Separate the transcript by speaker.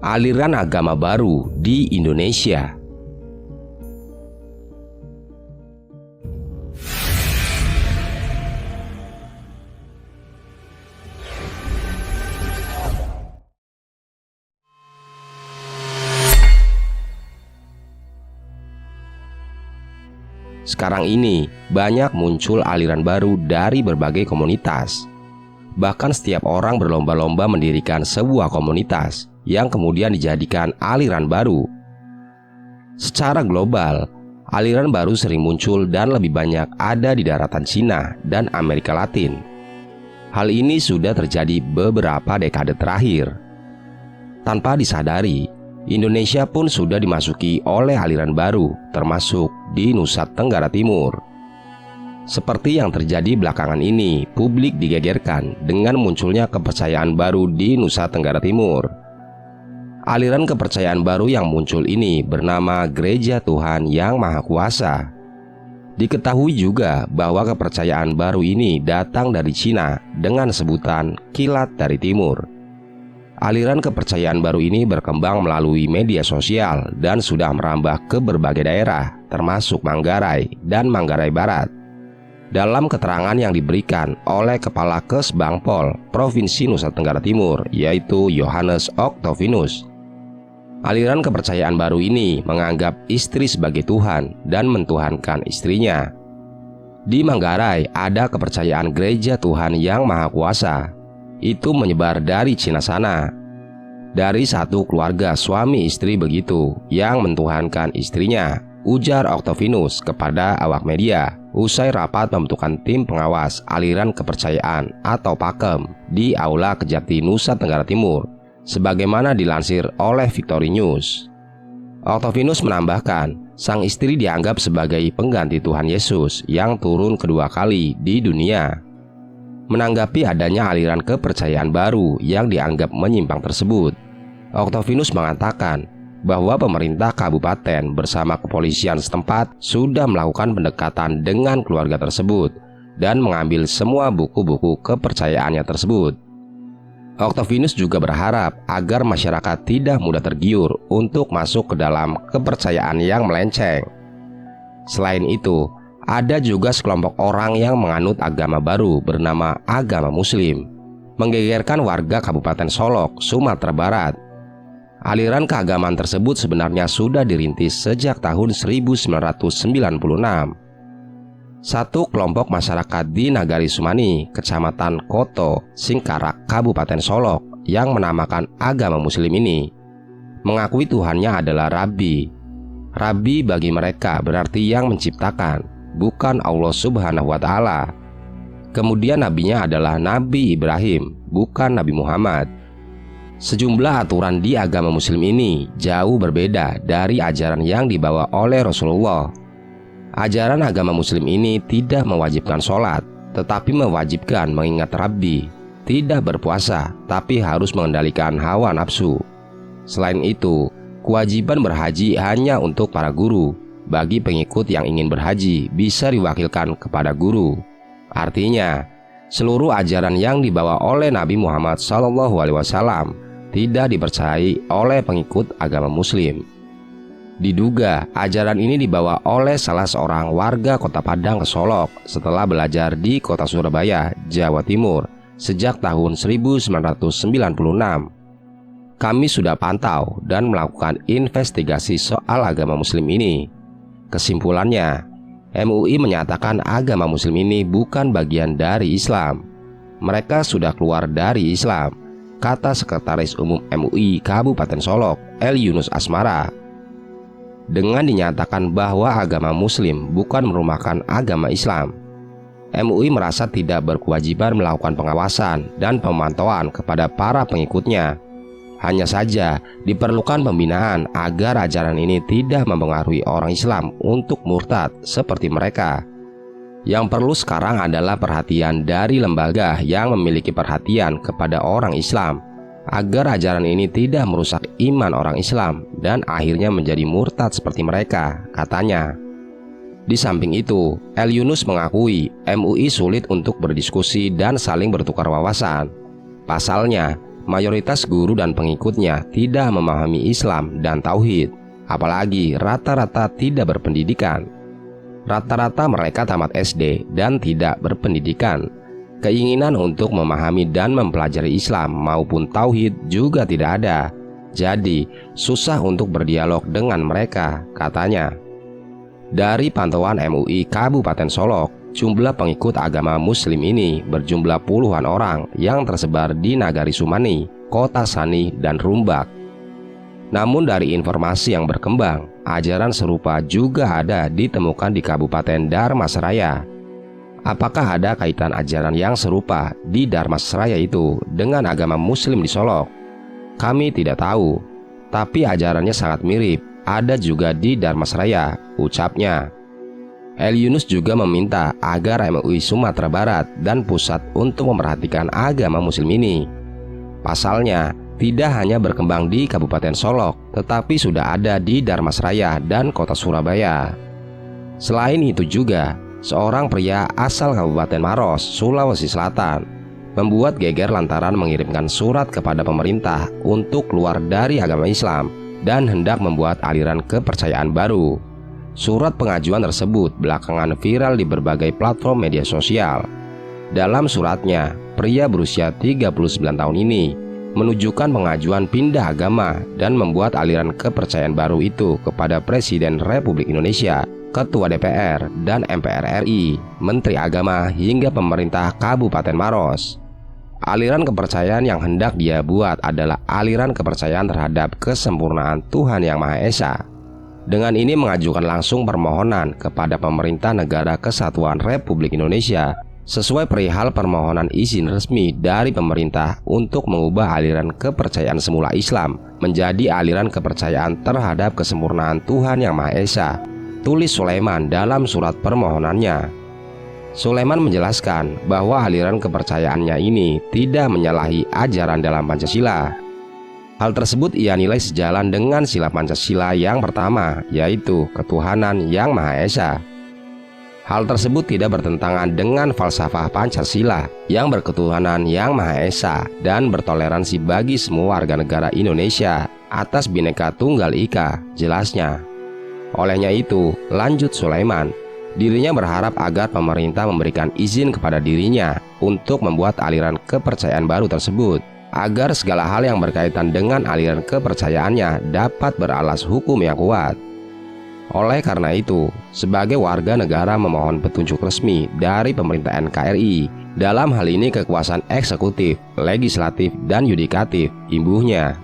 Speaker 1: aliran agama baru di Indonesia. Sekarang ini banyak muncul aliran baru dari berbagai komunitas. Bahkan setiap orang berlomba-lomba mendirikan sebuah komunitas yang kemudian dijadikan aliran baru. Secara global, aliran baru sering muncul dan lebih banyak ada di daratan Cina dan Amerika Latin. Hal ini sudah terjadi beberapa dekade terakhir. Tanpa disadari, Indonesia pun sudah dimasuki oleh aliran baru, termasuk di Nusa Tenggara Timur. Seperti yang terjadi belakangan ini, publik digegerkan dengan munculnya kepercayaan baru di Nusa Tenggara Timur. Aliran kepercayaan baru yang muncul ini bernama Gereja Tuhan Yang Maha Kuasa. Diketahui juga bahwa kepercayaan baru ini datang dari Cina dengan sebutan Kilat dari Timur. Aliran kepercayaan baru ini berkembang melalui media sosial dan sudah merambah ke berbagai daerah, termasuk Manggarai dan Manggarai Barat. Dalam keterangan yang diberikan oleh Kepala Kesbangpol Provinsi Nusa Tenggara Timur, yaitu Yohanes Octavianus, aliran kepercayaan baru ini menganggap istri sebagai Tuhan dan mentuhankan istrinya. Di Manggarai ada kepercayaan Gereja Tuhan Yang Maha Kuasa. Itu menyebar dari Cina sana. Dari satu keluarga suami istri begitu yang mentuhankan istrinya, ujar Octavianus kepada awak media usai rapat pembentukan tim pengawas aliran kepercayaan atau PAKEM di Aula Kejati Nusa Tenggara Timur, sebagaimana dilansir oleh Victory News. Octavianus menambahkan, sang istri dianggap sebagai pengganti Tuhan Yesus yang turun kedua kali di dunia. Menanggapi adanya aliran kepercayaan baru yang dianggap menyimpang tersebut, Octavianus mengatakan bahwa pemerintah kabupaten bersama kepolisian setempat sudah melakukan pendekatan dengan keluarga tersebut dan mengambil semua buku-buku kepercayaannya tersebut. Octavianus juga berharap agar masyarakat tidak mudah tergiur untuk masuk ke dalam kepercayaan yang melenceng. Selain itu, ada juga sekelompok orang yang menganut agama baru bernama agama Muslim, menggegerkan warga Kabupaten Solok, Sumatera Barat. Aliran keagamaan tersebut sebenarnya sudah dirintis sejak tahun 1996. Satu kelompok masyarakat di Nagari Sumani, Kecamatan Koto, Singkarak, Kabupaten Solok yang menamakan agama Muslim ini mengakui Tuhannya adalah Rabbi. Rabbi bagi mereka berarti yang menciptakan, bukan Allah Subhanahu wa Ta'ala. Kemudian nabinya adalah Nabi Ibrahim, bukan Nabi Muhammad. Sejumlah aturan di agama Muslim ini jauh berbeda dari ajaran yang dibawa oleh Rasulullah. Ajaran agama Muslim ini tidak mewajibkan sholat, tetapi mewajibkan mengingat Rabbi, tidak berpuasa, tapi harus mengendalikan hawa nafsu. Selain itu, kewajiban berhaji hanya untuk para guru. Bagi pengikut yang ingin berhaji bisa diwakilkan kepada guru. Artinya, seluruh ajaran yang dibawa oleh Nabi Muhammad SAW tidak dipercayai oleh pengikut agama Muslim. Diduga ajaran ini dibawa oleh salah seorang warga Kota Padang ke Solok setelah belajar di Kota Surabaya, Jawa Timur sejak tahun 1996. Kami sudah pantau dan melakukan investigasi soal agama Muslim ini. Kesimpulannya, MUI menyatakan agama Muslim ini bukan bagian dari Islam. Mereka sudah keluar dari Islam, kata Sekretaris Umum MUI Kabupaten Solok, El Yunus Asmara. Dengan dinyatakan bahwa agama Muslim bukan merupakan agama Islam, MUI merasa tidak berkewajiban melakukan pengawasan dan pemantauan kepada para pengikutnya. Hanya saja diperlukan pembinaan agar ajaran ini tidak mempengaruhi orang Islam untuk murtad seperti mereka. Yang perlu sekarang adalah perhatian dari lembaga yang memiliki perhatian kepada orang Islam, agar ajaran ini tidak merusak iman orang Islam dan akhirnya menjadi murtad seperti mereka, katanya. Di samping itu, El Yunus mengakui MUI sulit untuk berdiskusi dan saling bertukar wawasan. Pasalnya, mayoritas guru dan pengikutnya tidak memahami Islam dan tauhid, apalagi rata-rata tidak berpendidikan. Rata-rata mereka tamat SD dan tidak berpendidikan. Keinginan untuk memahami dan mempelajari Islam maupun tauhid juga tidak ada. Jadi, susah untuk berdialog dengan mereka, katanya. Dari pantauan MUI Kabupaten Solok, jumlah pengikut agama Muslim ini berjumlah puluhan orang yang tersebar di Nagari Sumani, Kota Sani, dan Rumbak. Namun dari informasi yang berkembang, ajaran serupa juga ada ditemukan di Kabupaten Dharmasraya. Apakah ada kaitan ajaran yang serupa di Dharmasraya itu dengan agama Muslim di Solok? Kami tidak tahu, tapi ajarannya sangat mirip, ada juga di Dharmasraya, ucapnya. El Yunus juga meminta agar MUI Sumatera Barat dan Pusat untuk memperhatikan agama Muslim ini. Pasalnya, tidak hanya berkembang di Kabupaten Solok, tetapi sudah ada di Dharmasraya dan Kota Surabaya. Selain itu juga, seorang pria asal Kabupaten Maros, Sulawesi Selatan, membuat geger lantaran mengirimkan surat kepada pemerintah untuk keluar dari agama Islam dan hendak membuat aliran kepercayaan baru. Surat pengajuan tersebut belakangan viral di berbagai platform media sosial. Dalam suratnya, pria berusia 39 tahun ini menunjukkan pengajuan pindah agama dan membuat aliran kepercayaan baru itu kepada Presiden Republik Indonesia, Ketua DPR dan MPR RI, Menteri Agama hingga pemerintah Kabupaten Maros. Aliran kepercayaan yang hendak dia buat adalah aliran kepercayaan terhadap kesempurnaan Tuhan Yang Maha Esa. Dengan ini mengajukan langsung permohonan kepada Pemerintah Negara Kesatuan Republik Indonesia sesuai perihal permohonan izin resmi dari pemerintah untuk mengubah aliran kepercayaan semula Islam menjadi aliran kepercayaan terhadap kesempurnaan Tuhan Yang Maha Esa, tulis Sulaiman dalam surat permohonannya. Sulaiman menjelaskan bahwa aliran kepercayaannya ini tidak menyalahi ajaran dalam Pancasila. Hal tersebut ia nilai sejalan dengan sila Pancasila yang pertama, yaitu ketuhanan Yang Maha Esa. Hal tersebut tidak bertentangan dengan falsafah Pancasila yang berketuhanan Yang Maha Esa dan bertoleransi bagi semua warga negara Indonesia atas Bhinneka Tunggal Ika, jelasnya. Olehnya itu, lanjut Sulaiman, dirinya berharap agar pemerintah memberikan izin kepada dirinya untuk membuat aliran kepercayaan baru tersebut, agar segala hal yang berkaitan dengan aliran kepercayaannya dapat beralas hukum yang kuat. Oleh karena itu, sebagai warga negara memohon petunjuk resmi dari pemerintah NKRI, dalam hal ini kekuasaan eksekutif, legislatif, dan yudikatif, imbuhnya.